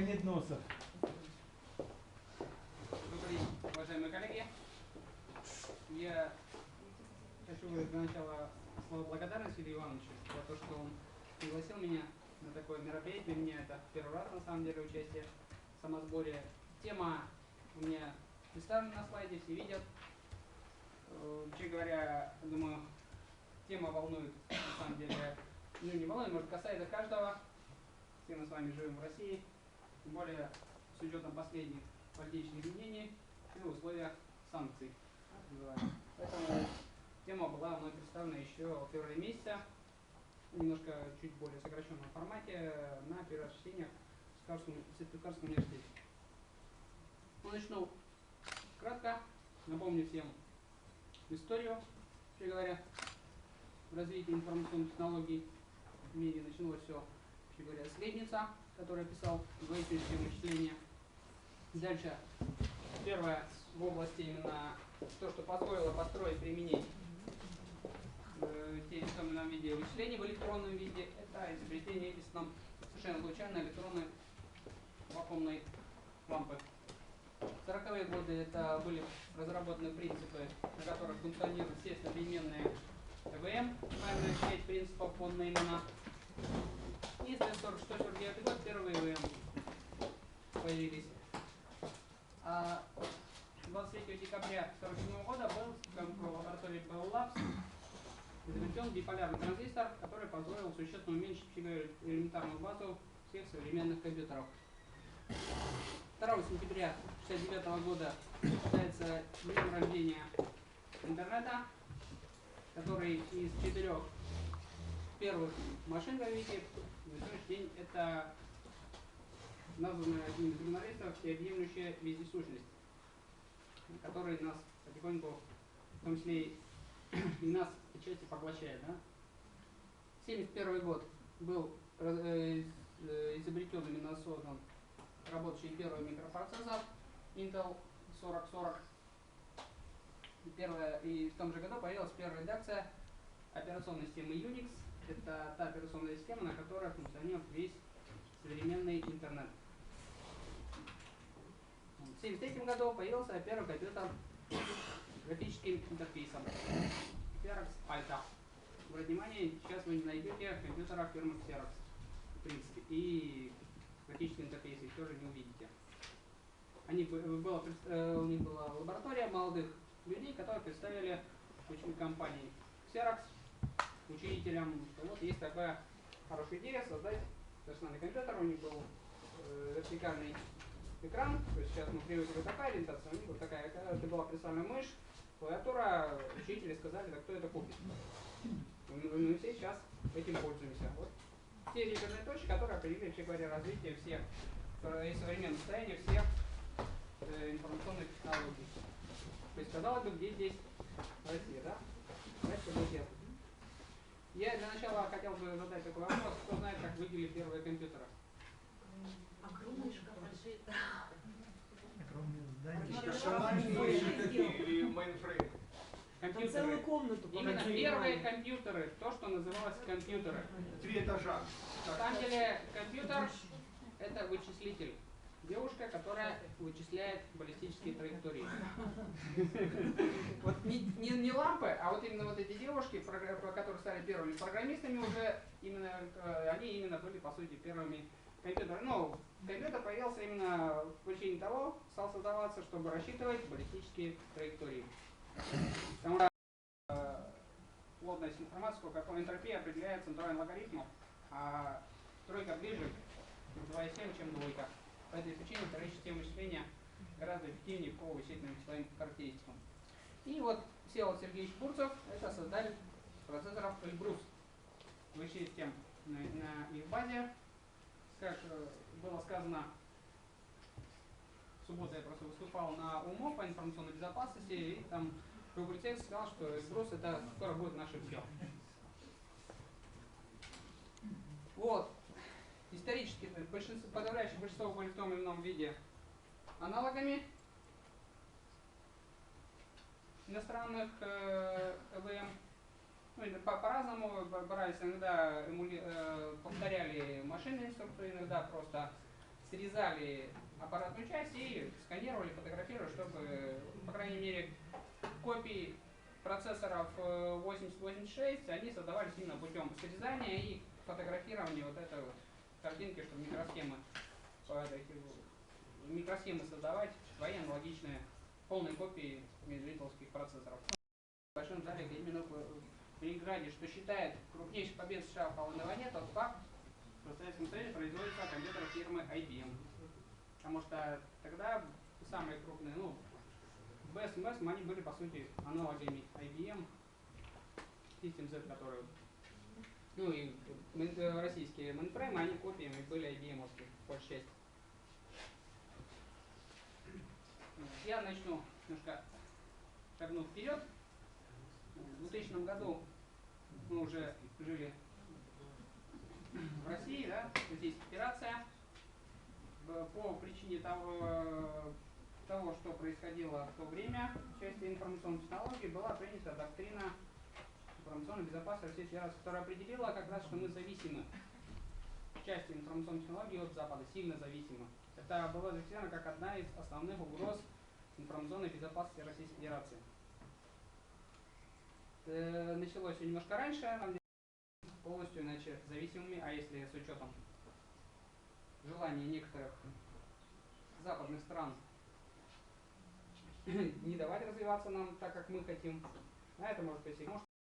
Леонид Носов. Добрый день, уважаемые коллеги. Я хочу выразить для начала слово благодарности Илье Ивановичу за то, что он пригласил меня на такое мероприятие. Для меня это первый раз, на самом деле, участие в самосборе. Тема у меня представлена на слайде, все видят. Вообще говоря, думаю, тема волнует, на самом деле, не волнует, может, касается каждого. Все мы с вами живем в России, тем более с учетом последних политических изменений и в условиях санкций. Поэтому тема была мной представлена еще в феврале месяце, немножко чуть более сокращенном формате, на первых чтениях в Сыктывкарском университете. Начну кратко, напомню всем историю, вообще говоря, развития информационных технологий в мире. Началось все, вообще говоря, с Лейбница, который описал двоичную систему вычисления. Дальше первое в области именно то, что позволило построить, применить те в электронном виде вычисления в электронном виде, это изобретение Эдисоном совершенно случайно электронной вакуумной лампы. В 40-е годы это были разработаны принципы, на которых функционируют все современные ЭВМ, правильная сеть принципов фон Неймана. И с 1946-1949 год первые ЭВМ появились. 23 декабря 1947 года был в лаборатории Bell Labs изобретен биполярный транзистор, который позволил существенно уменьшить элементарную базу всех современных компьютеров. 2 сентября 1969 года считается днем рождения интернета, который из 4 первых машин в Вики на сегодняшний день это названная одним из журналистов всеобъемлющая вездесущность, который нас потихоньку, в том числе и нас отчасти поглощает. Да? 1971 год был изобретен, именно создан работающий первый микропроцессор Intel 4040. И в том же году появилась первая редакция операционной системы Unix. Это та операционная система, на которой функционирует весь современный интернет. В 1973 году появился первый компьютер с графическим интерфейсом Xerox Alta. Обратите внимание, сейчас вы не найдете в компьютерах фирмы Xerox, в принципе, и графические интерфейсы их тоже не увидите. У них была лаборатория молодых людей, которые представили компании Xerox учредителям, что вот есть такая хорошая идея создать персональный компьютер. У них был вертикальный экран, то есть сейчас мы привыкли вот такая ориентация, у них вот такая, это была представлена мышь, клавиатура, учителя сказали, да кто это купит. Мы все сейчас этим пользуемся. Вот те реперные точки, которые определили, вообще говоря, развитие всех и современное состояние всех информационных технологий. То есть, казалось бы, где здесь Россия, да? Давайте подойдем. Я для начала хотел бы задать такой вопрос, кто знает, как выглядели первые компьютеры? Огромный шкафы. Огромные здания. Или мейнфрейм. Там целую комнату. Именно первые компьютеры, то, что называлось компьютеры. 3 этажа. На самом деле компьютер это вычислитель. Девушка, которая вычисляет баллистические траектории. Вот не лампы, а вот именно вот эти девушки, которые стали первыми программистами уже, они именно были, по сути, первыми компьютерами. Ну, компьютер появился именно в причине того, стал создаваться, чтобы рассчитывать баллистические траектории. Потому что плотность информации, какой энтропия определяется натуральным логарифмом, а тройка ближе к 2,7, чем двойка. По этой причине вторая система вычисления гораздо эффективнее по вычислительным числовым характеристикам. И вот Всеволод Сергеевич Бурцев — это создатель процессоров Эльбрус. Вычислить систем на их базе. Как было сказано, в субботу я просто выступал на УМО по информационной безопасности, и там полицейский сказал, что Эльбрус это скоро будет наше все. Вот. Исторически подавляющее большинство были в том или ином виде аналогами иностранных ЭВМ. Ну, по-разному брались, иногда повторяли машинные инструкции, иногда просто срезали аппаратную часть и сканировали, фотографировали, чтобы, по крайней мере, копии процессоров 8086, они создавались именно путем срезания и фотографирования вот этой вот картинки, чтобы микросхемы создавать свои аналогичные полные копии интеловских процессоров. В большом зале именно в Ленинграде, что считает крупнейшей победой США в холодной войне, тот факт, что в Советском Союзе производятся компьютеры фирмы IBM. Потому что тогда самые крупные, BS и MES, они были по сути аналогами IBM, System Z, которые, и российские мейнфреймы, они копиями были IBM-овские, большей части. Я начну немножко шагнув вперед. В 2000 году мы уже жили в России, да, Российская Федерация. По причине того, что происходило в то время в части информационной технологии, была принята доктрина информационной безопасности Российской Федерации, которая определила как раз, что мы зависимы в части информационной технологии от Запада, сильно зависимы. Это было зафиксировано как одна из основных угроз информационной безопасности Российской Федерации. Началось все немножко раньше, полностью иначе зависимыми, а если с учетом желания некоторых западных стран не давать развиваться нам так, как мы хотим, а это может быть